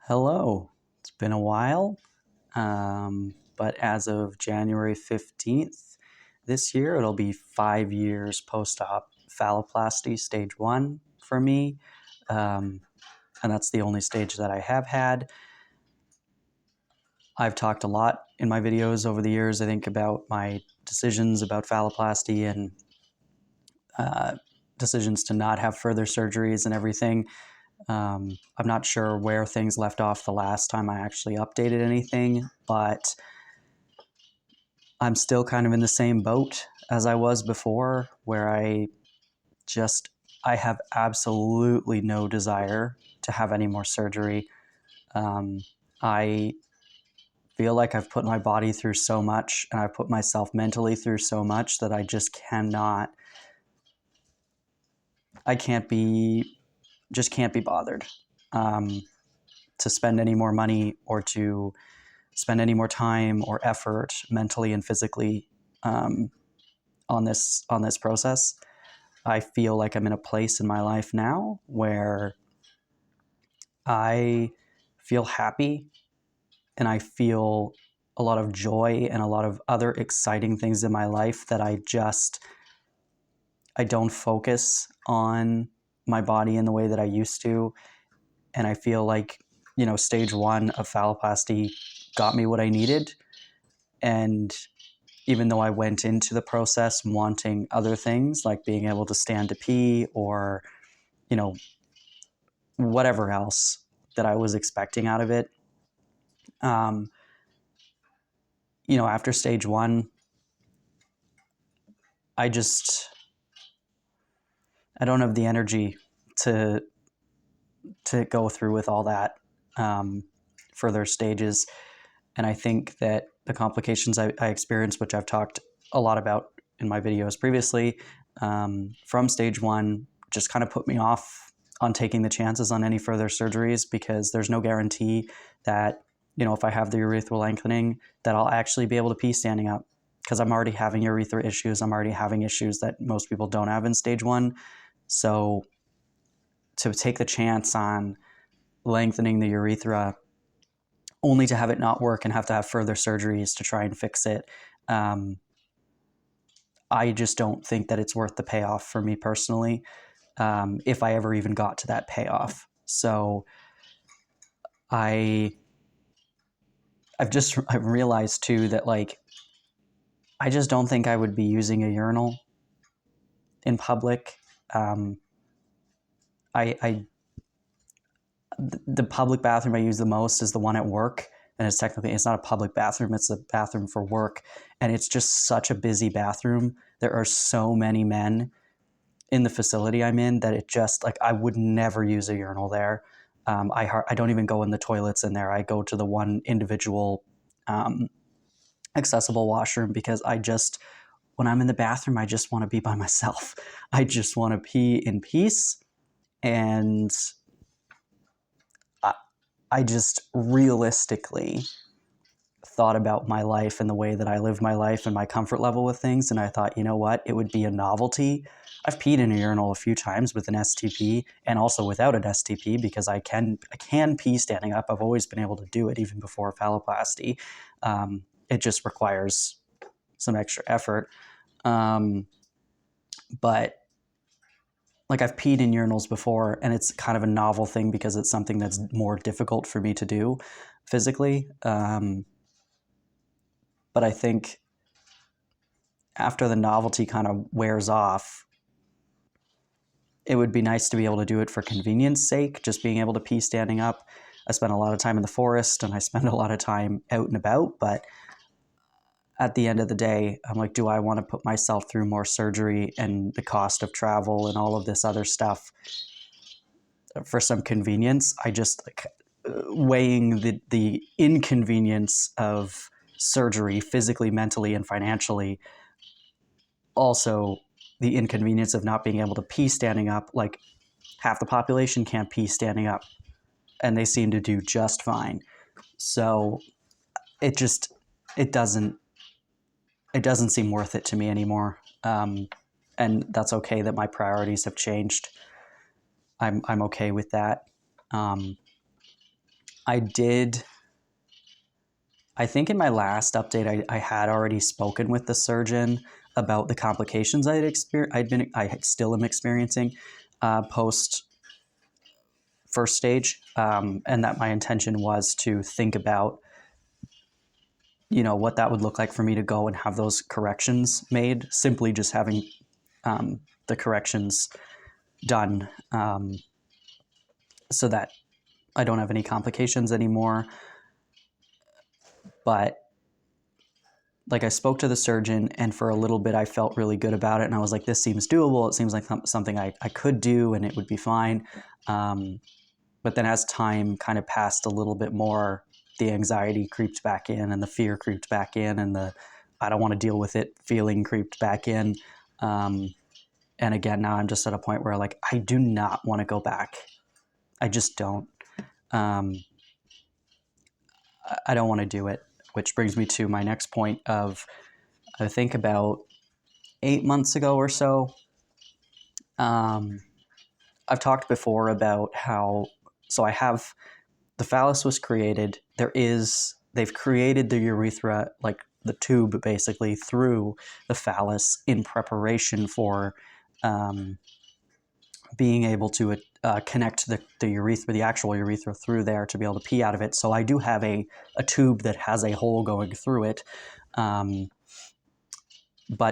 Hello. It's been a while, but as of January 15th this year, it'll be 5 years post-op phalloplasty stage 1 for me, and that's the only stage that I have had. I've talked a lot in my videos over the years, I think, about my decisions about phalloplasty and decisions to not have further surgeries and everything. I'm not sure where things left off the last time I actually updated anything, but I'm still kind of in the same boat as I was before, where I have absolutely no desire to have any more surgery. I feel like I've put my body through so much, and I've put myself mentally through so much that I just can't be bothered to spend any more money or to spend any more time or effort mentally and physically on this process. I feel like I'm in a place in my life now where I feel happy and I feel a lot of joy and a lot of other exciting things in my life that I don't focus on my body in the way that I used to. And I feel like, stage 1 of phalloplasty got me what I needed. And even though I went into the process wanting other things, like being able to stand to pee or, whatever else that I was expecting out of it, after stage 1, I don't have the energy to go through with all that further stages. And I think that the complications I experienced, which I've talked a lot about in my videos previously, from stage 1, just kind of put me off on taking the chances on any further surgeries, because there's no guarantee that, if I have the urethral lengthening, that I'll actually be able to pee standing up, because I'm already having urethra issues. I'm already having issues that most people don't have in stage 1. So to take the chance on lengthening the urethra only to have it not work and have to have further surgeries to try and fix it, I just don't think that it's worth the payoff for me personally, if I ever even got to that payoff. So I've realized too that, like, I just don't think I would be using a urinal in public. The public bathroom I use the most is the one at work, and it's not a public bathroom, it's a bathroom for work, and it's just such a busy bathroom. There are so many men in the facility I'm in that it just, like, I would never use a urinal there. I don't even go in the toilets in there. I go to the one individual accessible washroom, because when I'm in the bathroom, I just want to be by myself. I just want to pee in peace. And I just realistically thought about my life and the way that I lived my life and my comfort level with things. And I thought, you know what? It would be a novelty. I've peed in a urinal a few times with an STP and also without an STP, because I can pee standing up. I've always been able to do it, even before phalloplasty. It just requires some extra effort. But like, I've peed in urinals before, and it's kind of a novel thing because it's something that's more difficult for me to do physically. But I think after the novelty kind of wears off, it would be nice to be able to do it for convenience sake, just being able to pee standing up. I spend a lot of time in the forest and I spend a lot of time out and about, but at the end of the day, I'm like, do I want to put myself through more surgery and the cost of travel and all of this other stuff for some convenience? I just, like, weighing the inconvenience of surgery physically, mentally, and financially, also the inconvenience of not being able to pee standing up. Like, half the population can't pee standing up, and they seem to do just fine. So it doesn't seem worth it to me anymore. And that's okay that my priorities have changed. I'm okay with that. I did. I think in my last update, I had already spoken with the surgeon about the complications I still am experiencing post first stage, and that my intention was to think about, what that would look like for me to go and have those corrections made. Simply just having the corrections done, so that I don't have any complications anymore. But like, I spoke to the surgeon, and for a little bit I felt really good about it, and I was like, this seems doable. It seems like something I could do, and it would be fine. But then as time kind of passed a little bit more, the anxiety creeped back in, and the fear creeped back in, and the I don't want to deal with it feeling creeped back in. And again, now I'm just at a point where, like, I do not want to go back. I just don't. I don't want to do it, which brings me to my next point of, I think about 8 months ago or so, I've talked before about how, so I have, the phallus was created. They've created the urethra, like the tube basically, through the phallus in preparation for being able to connect the urethra, the actual urethra, through there to be able to pee out of it. So I do have a tube that has a hole going through it. But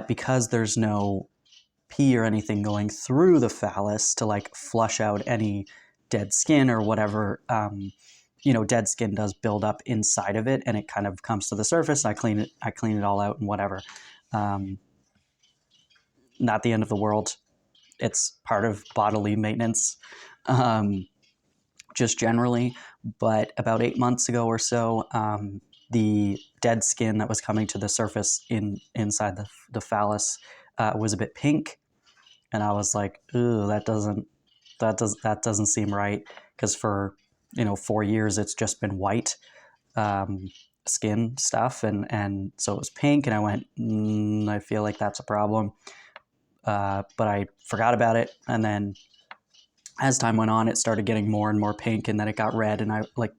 because there's no pee or anything going through the phallus to like flush out any dead skin or whatever, dead skin does build up inside of it, and it kind of comes to the surface. I clean it all out and whatever. Not the end of the world. It's part of bodily maintenance, just generally. But about 8 months ago or so, the dead skin that was coming to the surface inside the phallus was a bit pink, and I was like, "Ooh, that doesn't seem right," because for 4 years it's just been white skin stuff, and so it was pink, and I went, I feel like that's a problem. But I forgot about it, and then as time went on, it started getting more and more pink, and then it got red, and I like,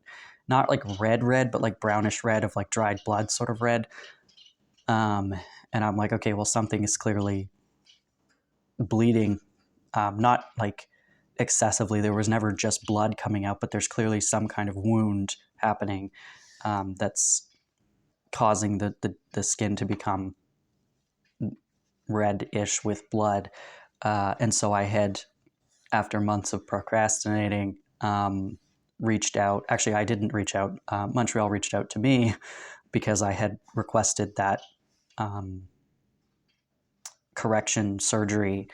not like red, but like brownish red, of like dried blood sort of red. And I'm like, okay, well, something is clearly bleeding, not like excessively. There was never just blood coming out, but there's clearly some kind of wound happening that's causing the skin to become red-ish with blood. And so I had, after months of procrastinating, reached out. Actually, I didn't reach out. Montreal reached out to me because I had requested that correction surgery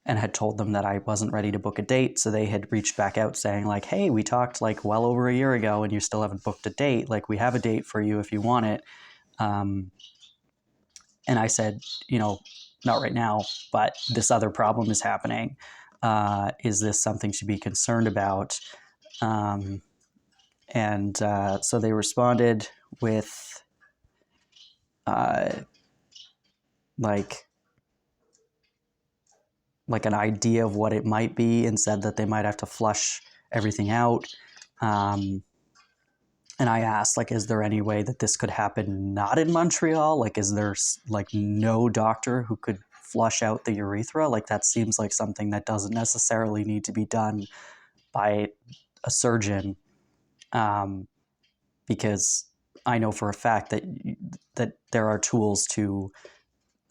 and had told them that I wasn't ready to book a date. So they had reached back out saying like, hey, we talked like well over a year ago and you still haven't booked a date. Like, we have a date for you if you want it. And I said, not right now, but this other problem is happening. Is this something to be concerned about? And so they responded with like an idea of what it might be, and said that they might have to flush everything out. And I asked, like, is there any way that this could happen not in Montreal? Like, is there like no doctor who could flush out the urethra? Like, that seems like something that doesn't necessarily need to be done by a surgeon, because I know for a fact that there are tools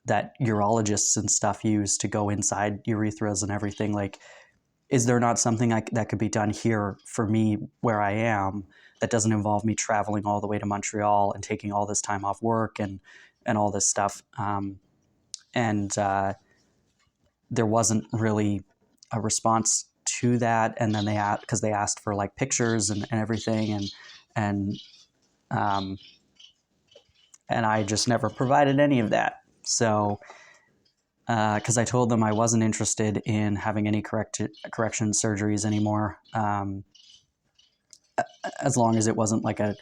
that urologists and stuff use to go inside urethras and everything. Like, is there not something that could be done here for me where I am that doesn't involve me traveling all the way to Montreal and taking all this time off work and all this stuff? And there wasn't really a response to that. And then because they asked for like pictures and everything, and I just never provided any of that. So, because I told them I wasn't interested in having any correction surgeries anymore, as long as it wasn't like a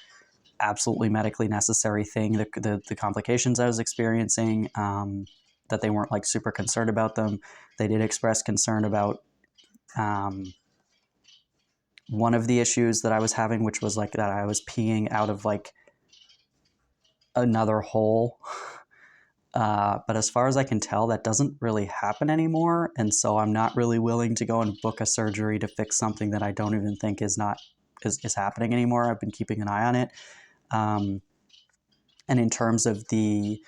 absolutely medically necessary thing. The complications I was experiencing, that they weren't like super concerned about them. They did express concern about one of the issues that I was having, which was like that I was peeing out of like another hole. But as far as I can tell, that doesn't really happen anymore. And so I'm not really willing to go and book a surgery to fix something that I don't even think is happening anymore. I've been keeping an eye on it. And in terms of the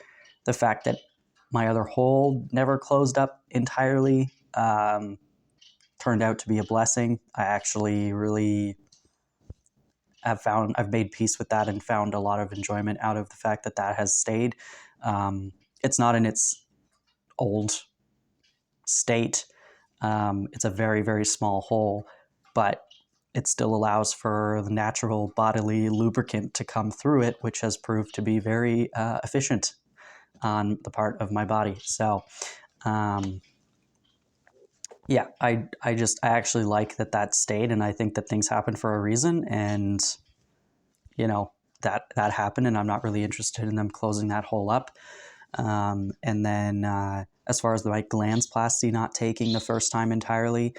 fact that my other hole never closed up entirely, turned out to be a blessing. I actually really I've made peace with that and found a lot of enjoyment out of the fact that that has stayed. It's not in its old state. It's a very, very small hole, but it still allows for the natural bodily lubricant to come through it, which has proved to be very efficient on the part of my body. So, yeah, I actually like that stayed, and I think that things happen for a reason, and that happened, and I'm not really interested in them closing that hole up. And then as far as the glandsplasty not taking the first time entirely,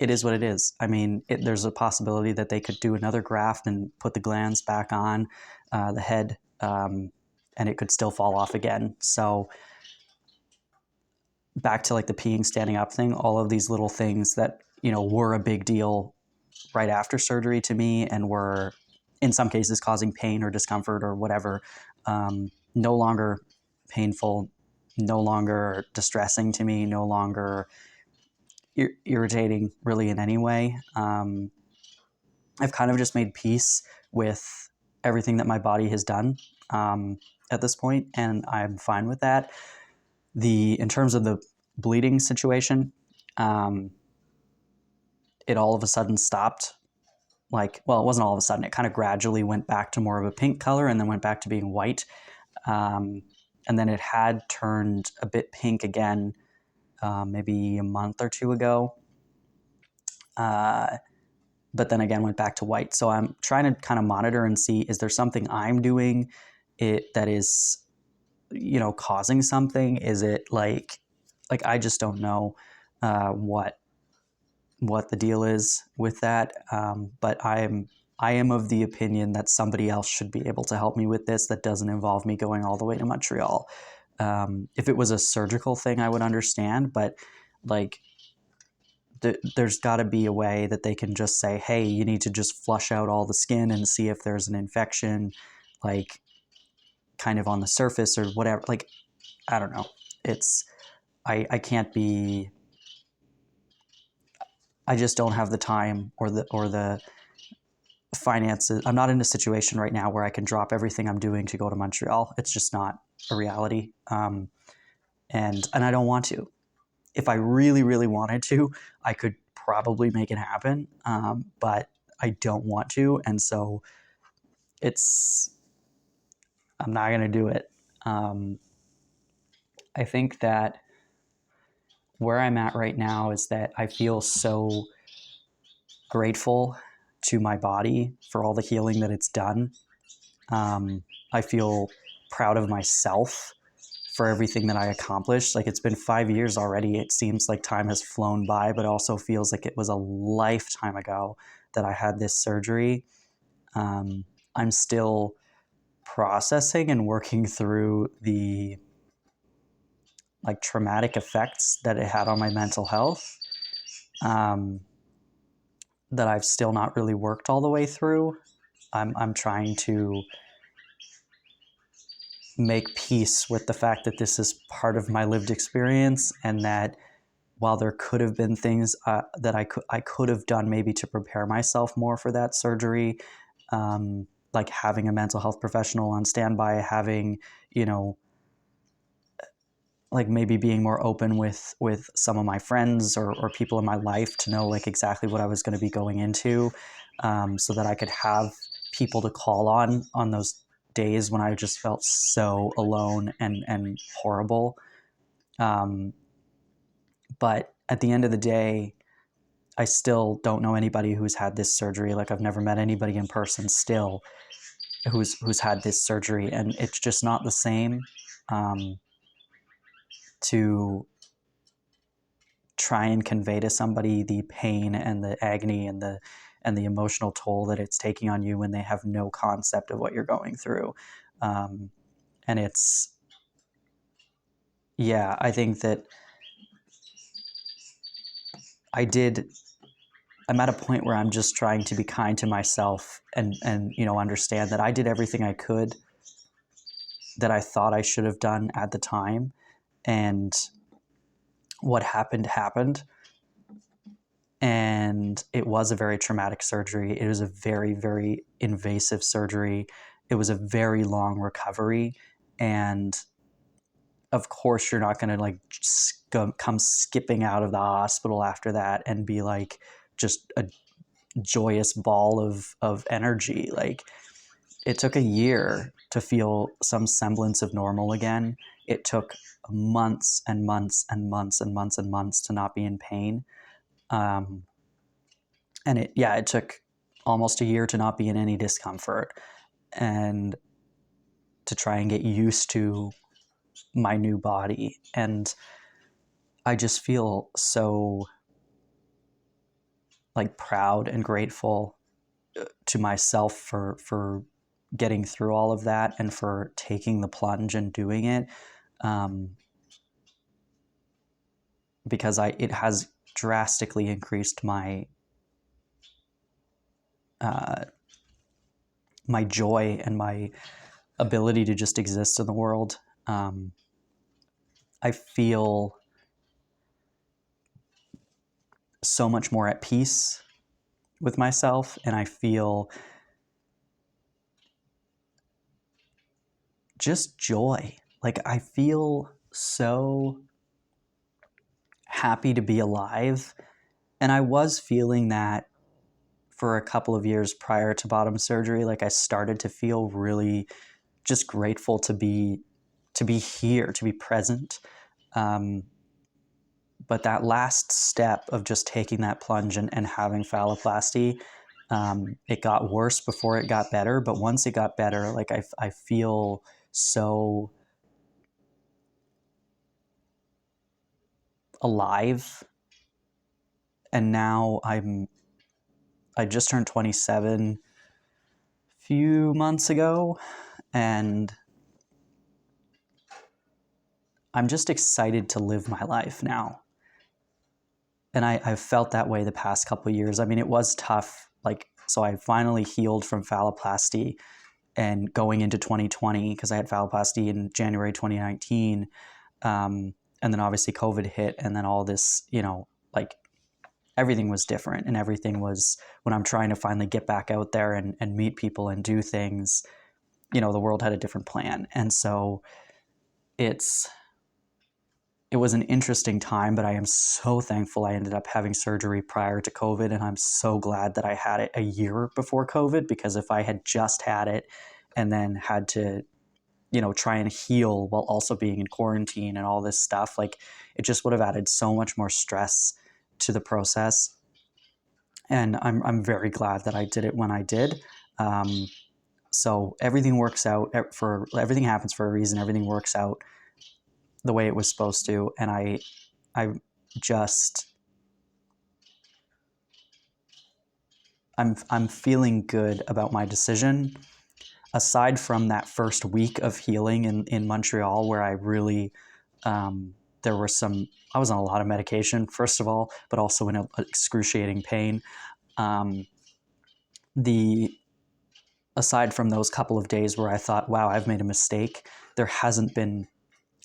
it is what it is. I mean, there's a possibility that they could do another graft and put the glands back on the head, and it could still fall off again. So back to like the peeing standing up thing, all of these little things that were a big deal right after surgery to me and were in some cases causing pain or discomfort or whatever, no longer painful, no longer distressing to me, no longer irritating really in any way. I've kind of just made peace with everything that my body has done at this point, and I'm fine with that. In terms of the bleeding situation, it all of a sudden stopped. It wasn't all of a sudden. It kind of gradually went back to more of a pink color and then went back to being white. And then it had turned a bit pink again maybe a month or two ago. But then again went back to white. So I'm trying to kind of monitor and see, is there something I'm doing that is, causing something? Is it like I just don't know what the deal is with that. But I am of the opinion that somebody else should be able to help me with this that doesn't involve me going all the way to Montreal. If it was a surgical thing, I would understand, but there's got to be a way that they can just say, hey, you need to just flush out all the skin and see if there's an infection, kind of on the surface or whatever. I don't know. I can't be, I just don't have the time or the finances. I'm not in a situation right now where I can drop everything I'm doing to go to Montreal. It's just not a reality. And I don't want to. If I really, really wanted to, I could probably make it happen. But I don't want to. And so I'm not going to do it. I think that where I'm at right now is that I feel so grateful to my body for all the healing that it's done. I feel proud of myself for everything that I accomplished. It's been 5 years already. It seems like time has flown by, but also feels like it was a lifetime ago that I had this surgery. I'm still processing and working through the traumatic effects that it had on my mental health, that I've still not really worked all the way through. I'm trying to make peace with the fact that this is part of my lived experience, and that while there could have been things that I could have done maybe to prepare myself more for that surgery, like having a mental health professional on standby, having, maybe being more open with some of my friends or people in my life to know exactly what I was going to be going into, so that I could have people to call on those days when I just felt so alone and horrible. But at the end of the day, I still don't know anybody who's had this surgery. I've never met anybody in person still who's had this surgery, and it's just not the same to try and convey to somebody the pain and the agony and the emotional toll that it's taking on you when they have no concept of what you're going through. And it's, yeah, I think that I'm at a point where I'm just trying to be kind to myself and understand that I did everything I could that I thought I should have done at the time. And what happened happened. And it was a very traumatic surgery. It was a very, very invasive surgery. It was a very long recovery. And of course, you're not going to like come skipping out of the hospital after that and be like just a joyous ball of energy. Like, it took a year to feel some semblance of normal again. It took months and months and months and months and months to not be in pain. And it took almost a year to not be in any discomfort and to try and get used to my new body. And I just feel so like proud and grateful to myself for getting through all of that and for taking the plunge and doing it. Because it has drastically increased my my joy and my ability to just exist in the world. I feel so much more at peace with myself, and I feel just joy. Like, I feel so happy to be alive. And I was feeling that for a couple of years prior to bottom surgery. Like, I started to feel really just grateful to be here, to be present. But that last step of just taking that plunge and having phalloplasty, it got worse before it got better. But once it got better, like, I feel so alive. And now I just turned 27 a few months ago, and I'm just excited to live my life now. And I've felt that way the past couple of years. I mean, it was tough. Like, so I finally healed from phalloplasty and going into 2020, because I had phalloplasty in January 2019. And then obviously COVID hit, and then all this, like, everything was different, and everything was, when I'm trying to finally get back out there and meet people and do things, the world had a different plan. And so it was an interesting time, but I am so thankful I ended up having surgery prior to COVID. And I'm so glad that I had it a year before COVID, because if I had just had it and then had to, try and heal while also being in quarantine and all this stuff, like, it just would have added so much more stress to the process. And I'm very glad that I did it when I did. So everything works out everything happens for a reason. Everything works out the way it was supposed to. And I'm feeling good about my decision. Aside from that first week of healing in Montreal, where I really, I was on a lot of medication, first of all, but also in excruciating pain. Aside from those couple of days where I thought, wow, I've made a mistake, there hasn't been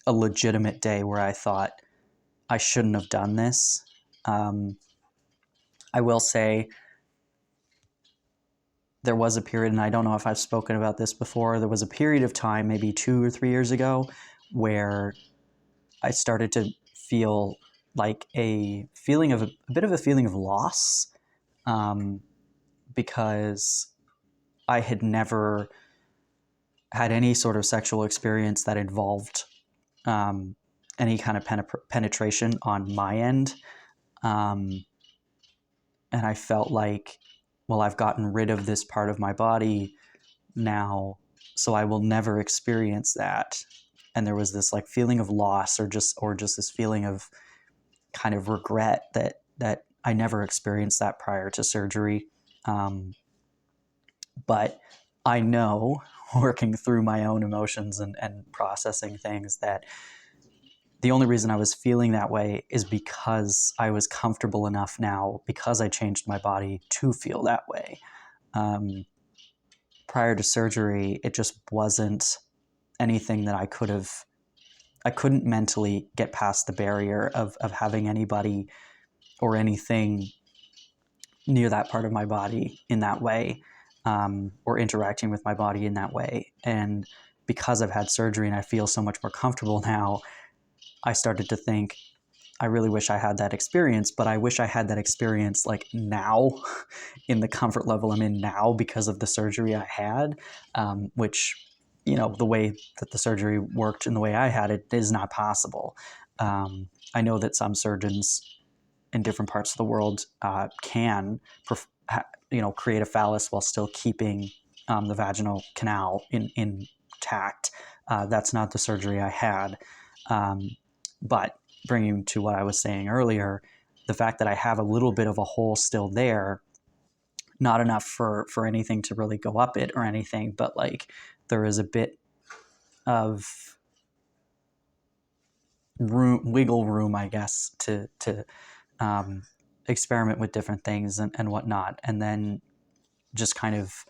a legitimate day where I thought I shouldn't have done this. I will say there was a period, and I don't know if I've spoken about this before, there was a period of time, maybe 2 or 3 years ago, where I started to feel like a bit of a feeling of loss, because I had never had any sort of sexual experience that involved any kind of penetration on my end. And I felt like, well, I've gotten rid of this part of my body now, so I will never experience that. And there was this like feeling of loss, or just this feeling of kind of regret that I never experienced that prior to surgery. But I know, working through my own emotions and processing things, that the only reason I was feeling that way is because I was comfortable enough now, because I changed my body, to feel that way. Prior to surgery, it just wasn't anything that I couldn't mentally get past the barrier of having anybody or anything near that part of my body in that way, or interacting with my body in that way. And because I've had surgery and I feel so much more comfortable now, I started to think, I really wish I had that experience, but I wish I had that experience like now, in the comfort level I'm in now because of the surgery I had, which, the way that the surgery worked and the way I had it is not possible. I know that some surgeons in different parts of the world can, create a phallus while still keeping the vaginal canal intact. That's not the surgery I had. But bringing to what I was saying earlier, the fact that I have a little bit of a hole still there, not enough for anything to really go up it or anything, but like there is a bit of wiggle room, I guess, to experiment with different things and whatnot, and then just kind of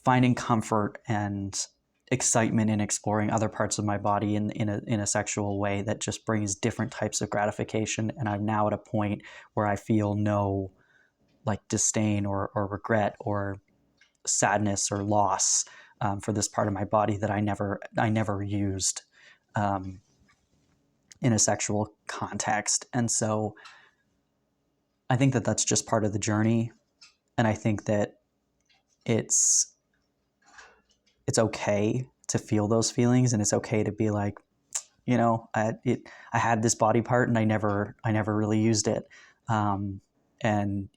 finding comfort and excitement in exploring other parts of my body in a sexual way that just brings different types of gratification. And I'm now at a point where I feel no like disdain or regret or sadness or loss for this part of my body that I never used in a sexual context. And so I think that that's just part of the journey. And I think that it's okay to feel those feelings, and it's okay to be like, I had this body part and I never really used it. And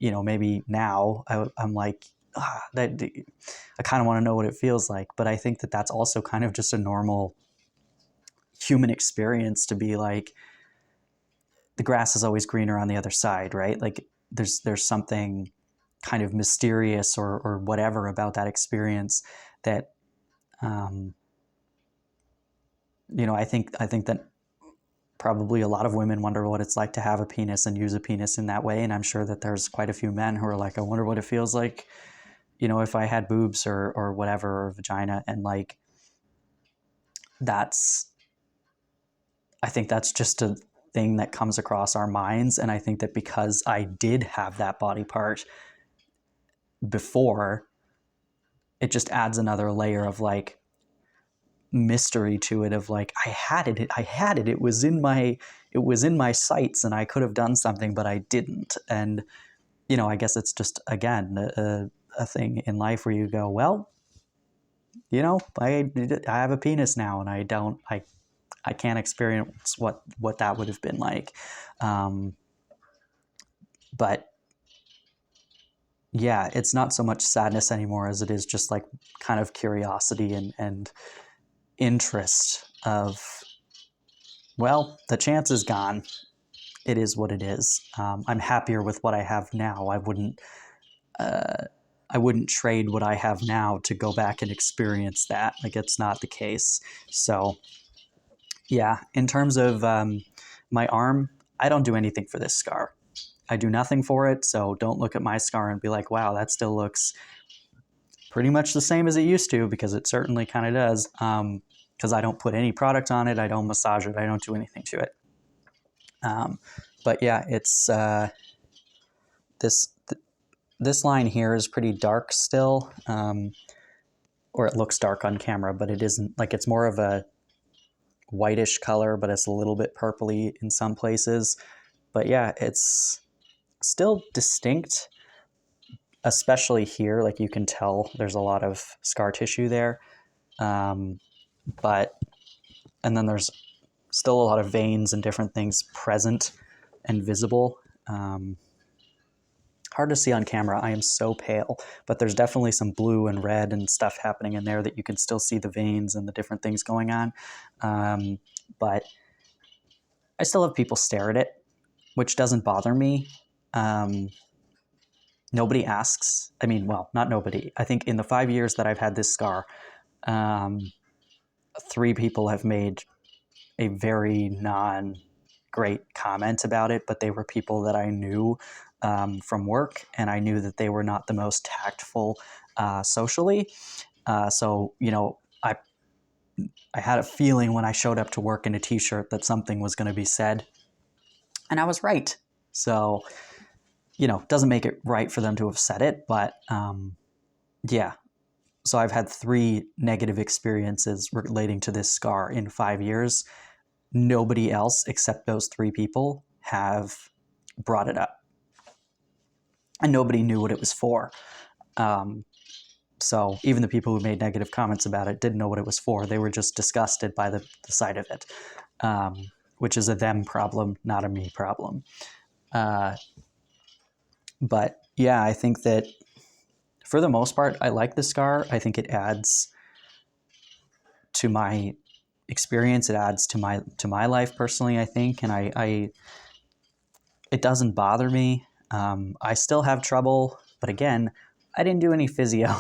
maybe now I'm like, I kind of want to know what it feels like. But I think that that's also kind of just a normal human experience, to be like, the grass is always greener on the other side, right? Like there's something kind of mysterious or whatever about that experience that, I think that probably a lot of women wonder what it's like to have a penis and use a penis in that way. And I'm sure that there's quite a few men who are like, I wonder what it feels like, if I had boobs or whatever, or vagina. And like, I think that's just a thing that comes across our minds. And I think that because I did have that body part before, it just adds another layer of like mystery to it, of like, I had it, it was in my sights and I could have done something, but I didn't. And I guess it's just, again, a thing in life where you go, well, I have a penis now, and I can't experience what that would have been like. But yeah, it's not so much sadness anymore as it is just like kind of curiosity and interest of, well, the chance is gone. It is what it is. I'm happier with what I have now. I wouldn't trade what I have now to go back and experience that. Like, it's not the case. So yeah, in terms of my arm, I don't do anything for this scar. I do nothing for it. So don't look at my scar and be like, wow, that still looks pretty much the same as it used to, because it certainly kind of does. Because I don't put any product on it. I don't massage it. I don't do anything to it. But yeah, it's this line here is pretty dark still, or it looks dark on camera, but it isn't. Like, it's more of a whitish color, but it's a little bit purpley in some places. But yeah, it's still distinct, especially here. Like, you can tell there's a lot of scar tissue there. And then there's still a lot of veins and different things present and visible. Hard to see on camera. I am so pale, but there's definitely some blue and red and stuff happening in there that you can still see the veins and the different things going on. But I still have people stare at it, which doesn't bother me. Nobody asks. I mean, well, not nobody. I think in the 5 years that I've had this scar, 3 people have made a very non-great comment about it, but they were people that I knew from work, and I knew that they were not the most tactful socially. So, I had a feeling when I showed up to work in a t-shirt that something was going to be said, and I was right. So, doesn't make it right for them to have said it, but yeah. So I've had 3 negative experiences relating to this scar in 5 years. Nobody else except those 3 people have brought it up, and nobody knew what it was for. So even the people who made negative comments about it didn't know what it was for. They were just disgusted by the sight of it, which is a them problem, not a me problem. But yeah, I think that for the most part, I like the scar. I think it adds to my experience. It adds to my life personally, I think, and I it doesn't bother me. I still have trouble, but again, I didn't do any physio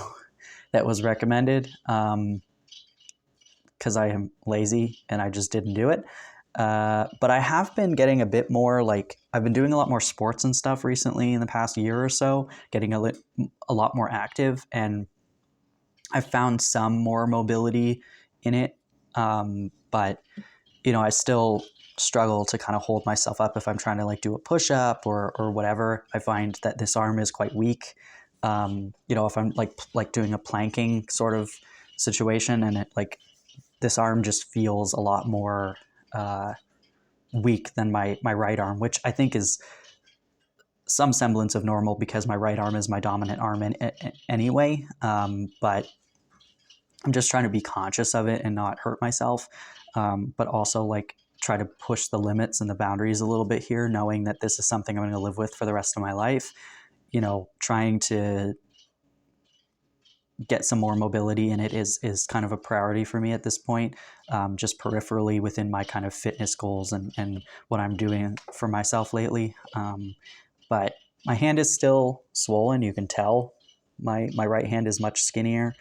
that was recommended because I am lazy and I just didn't do it. But I have been getting a bit more I've been doing a lot more sports and stuff recently in the past year or so, getting a lot more active, and I've found some more mobility in it. But I still struggle to kind of hold myself up if I'm trying to do a push up or whatever. I find that this arm is quite weak. If I'm like doing a planking sort of situation, and it this arm just feels a lot more weak than my right arm, which I think is some semblance of normal because my right arm is my dominant arm anyway. But I'm just trying to be conscious of it and not hurt myself, but also try to push the limits and the boundaries a little bit here, knowing that this is something I'm going to live with for the rest of my life. Trying to get some more mobility in it is kind of a priority for me at this point, just peripherally within my kind of fitness goals and what I'm doing for myself lately. But my hand is still swollen. You can tell my right hand is much skinnier.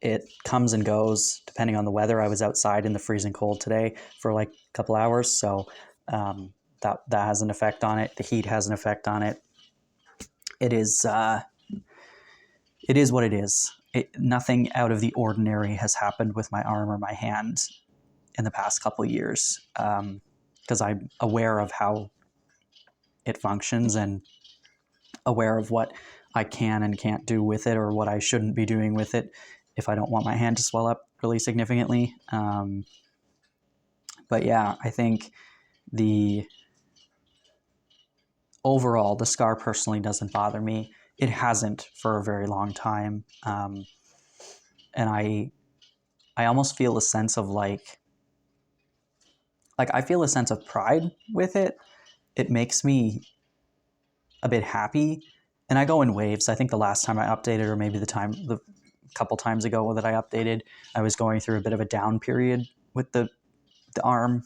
It comes and goes depending on the weather. I was outside in the freezing cold today for a couple hours, so that has an effect on it. The heat has an effect on it. It is what it is. Nothing out of the ordinary has happened with my arm or my hand in the past couple of years, because I'm aware of how it functions and aware of what I can and can't do with it, or what I shouldn't be doing with it if I don't want my hand to swell up really significantly. But yeah, I think the scar personally doesn't bother me. It hasn't for a very long time. And I almost feel a sense of I feel a sense of pride with it. It makes me a bit happy, and I go in waves. I think the last time I updated, or maybe the couple times ago that I updated, I was going through a bit of a down period with the arm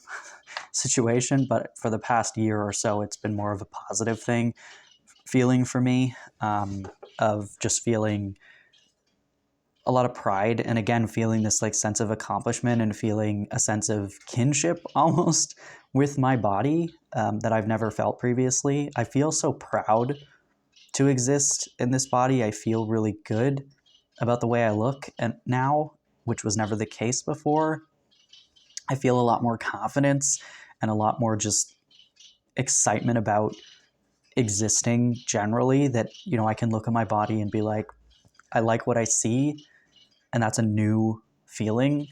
situation, but for the past year or so, it's been more of a positive feeling for me, of just feeling a lot of pride, and again feeling this sense of accomplishment and feeling a sense of kinship almost with my body, that I've never felt previously. I feel so proud to exist in this body. I feel really good about the way I look and now, which was never the case before. I feel a lot more confidence and a lot more just excitement about existing generally, that I can look at my body and be like, I like what I see, and that's a new feeling,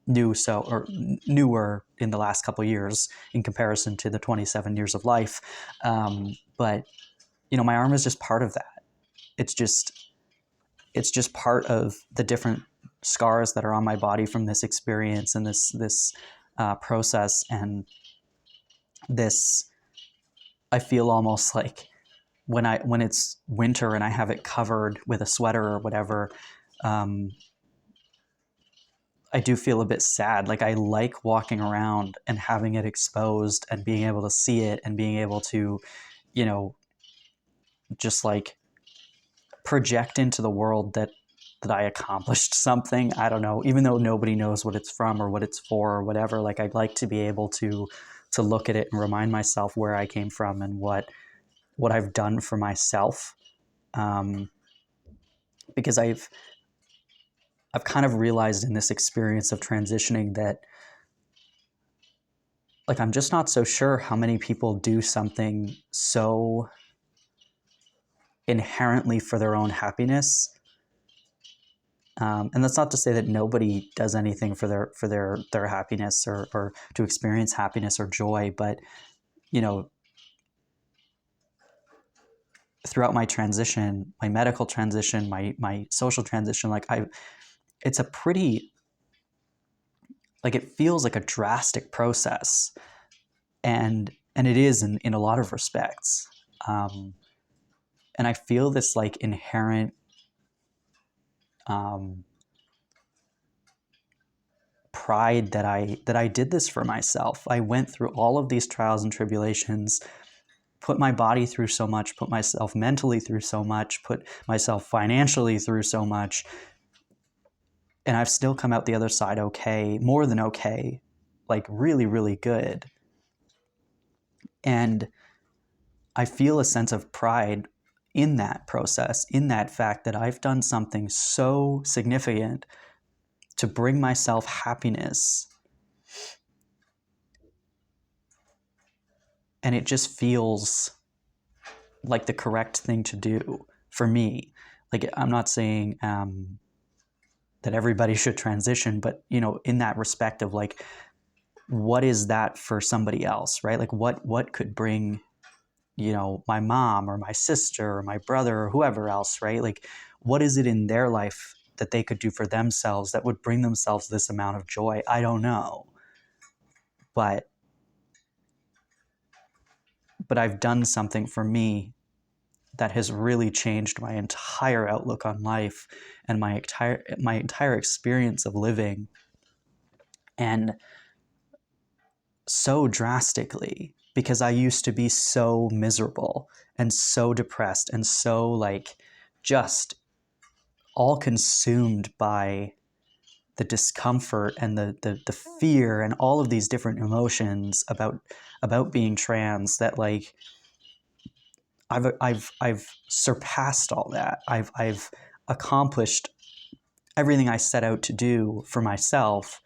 newer in the last couple of years in comparison to the 27 years of life. But my arm is just part of that. It's just part of the different scars that are on my body from this experience and this process. And this, I feel almost like when it's winter and I have it covered with a sweater or whatever, I do feel a bit sad. Like I like walking around and having it exposed and being able to see it and being able to, you know, just like project into the world that I accomplished something. I don't know, even though nobody knows what it's from or what it's for or whatever. Like I'd like to be able to look at it and remind myself where I came from and what I've done for myself. Um, because I've kind of realized in this experience of transitioning that like I'm just not so sure how many people do something so inherently for their own happiness. And that's not to say that nobody does anything for their happiness or to experience happiness or joy, but you know, throughout my transition, my medical transition, my social transition, like it's a pretty, like it feels like a drastic process, and it is in a lot of respects. Um, and I feel this like inherent um, pride that I did this for myself. I went through all of these trials and tribulations, put my body through so much, put myself mentally through so much, put myself financially through so much, and I've still come out the other side okay, more than okay, like really, really good. And I feel a sense of pride in that process, in that fact that I've done something so significant to bring myself happiness. And it just feels like the correct thing to do for me. Like, I'm not saying that everybody should transition, but, you know, in that respect of like, what is that for somebody else, right? Like what could bring, you know, my mom or my sister or my brother or whoever else, right? Like, what is it in their life that they could do for themselves that would bring themselves this amount of joy? I don't know. But I've done something for me that has really changed my entire outlook on life and my entire experience of living, and so drastically, because I used to be so miserable and so depressed and so like just all consumed by the discomfort and the fear and all of these different emotions about being trans, that like I've surpassed all that. I've accomplished everything I set out to do for myself,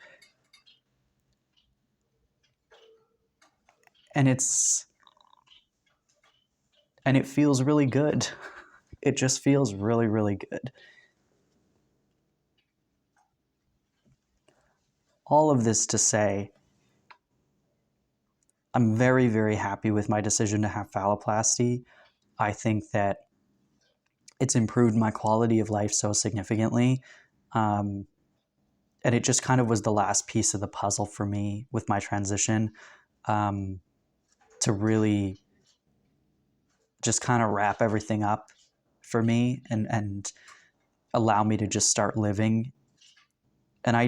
and it feels really good. It just feels really, really good. All of this to say, I'm very, very happy with my decision to have phalloplasty. I think that it's improved my quality of life so significantly. Um, and it just kind of was the last piece of the puzzle for me with my transition, um, to really just kind of wrap everything up for me and allow me to just start living. And I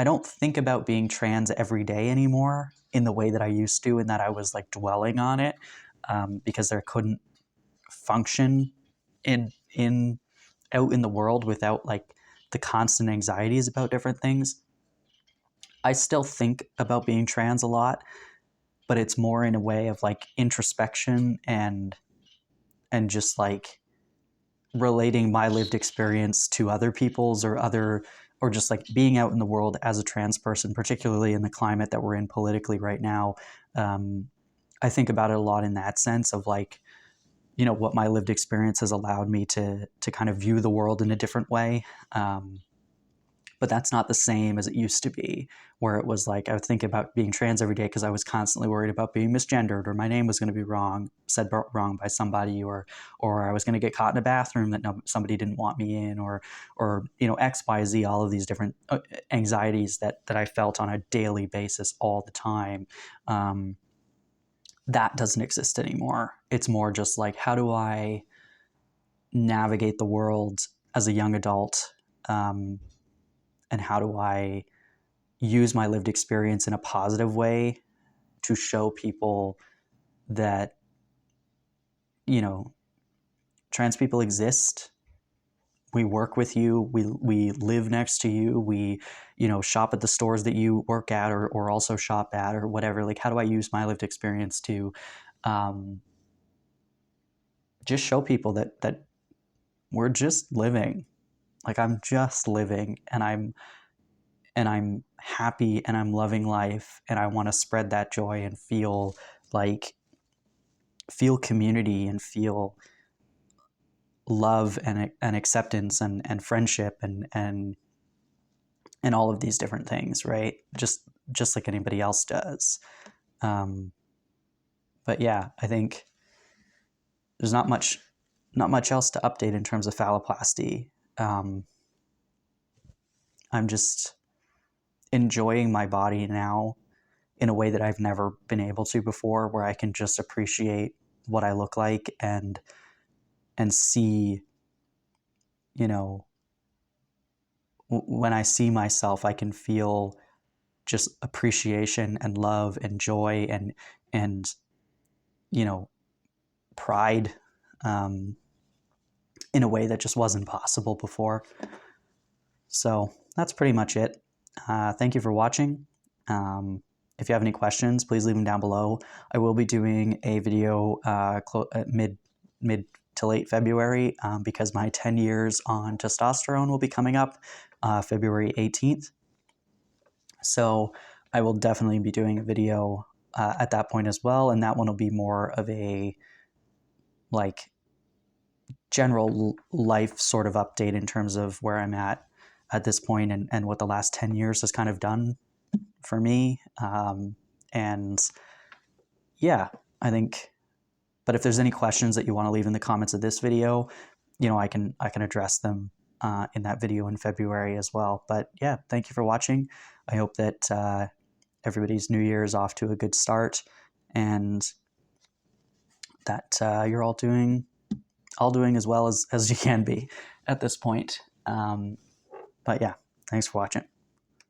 don't think about being trans every day anymore in the way that I used to, and that I was like dwelling on it, because I couldn't function in out in the world without like the constant anxieties about different things. I still think about being trans a lot, but it's more in a way of like introspection and just like relating my lived experience to other people's or just like being out in the world as a trans person, particularly in the climate that we're in politically right now. I think about it a lot in that sense of like, you know, what my lived experience has allowed me to kind of view the world in a different way. But that's not the same as it used to be, where it was like I would think about being trans every day because I was constantly worried about being misgendered, or my name was going to be said wrong by somebody, or I was going to get caught in a bathroom that somebody didn't want me in, or you know, X, Y, Z, all of these different anxieties that I felt on a daily basis all the time. That doesn't exist anymore. It's more just like, how do I navigate the world as a young adult, and how do I use my lived experience in a positive way to show people that, you know, trans people exist. We work with you. We live next to you. We, you know, shop at the stores that you work at or also shop at or whatever. Like, how do I use my lived experience to just show people that we're just living. Like, I'm just living, and I'm happy, and I'm loving life, and I want to spread that joy and feel community and feel love and acceptance and friendship and all of these different things, right? Just like anybody else does. But yeah, I think there's not much else to update in terms of phalloplasty. I'm just enjoying my body now in a way that I've never been able to before, where I can just appreciate what I look like and see, you know, when I see myself, I can feel just appreciation and love and joy and you know, pride in a way that just wasn't possible before. So that's pretty much it. Thank you for watching. If you have any questions, please leave them down below. I will be doing a video mid to late February because my 10 years on testosterone will be coming up February 18th. So I will definitely be doing a video at that point as well, and that one will be more of a like general life sort of update in terms of where I'm at this point and what the last 10 years has kind of done for me. And yeah, I think, but if there's any questions that you want to leave in the comments of this video, you know, I can address them in that video in February as well. But yeah, thank you for watching. I hope that everybody's New Year is off to a good start, and that you're all doing as well as you can be at this point. But yeah, thanks for watching.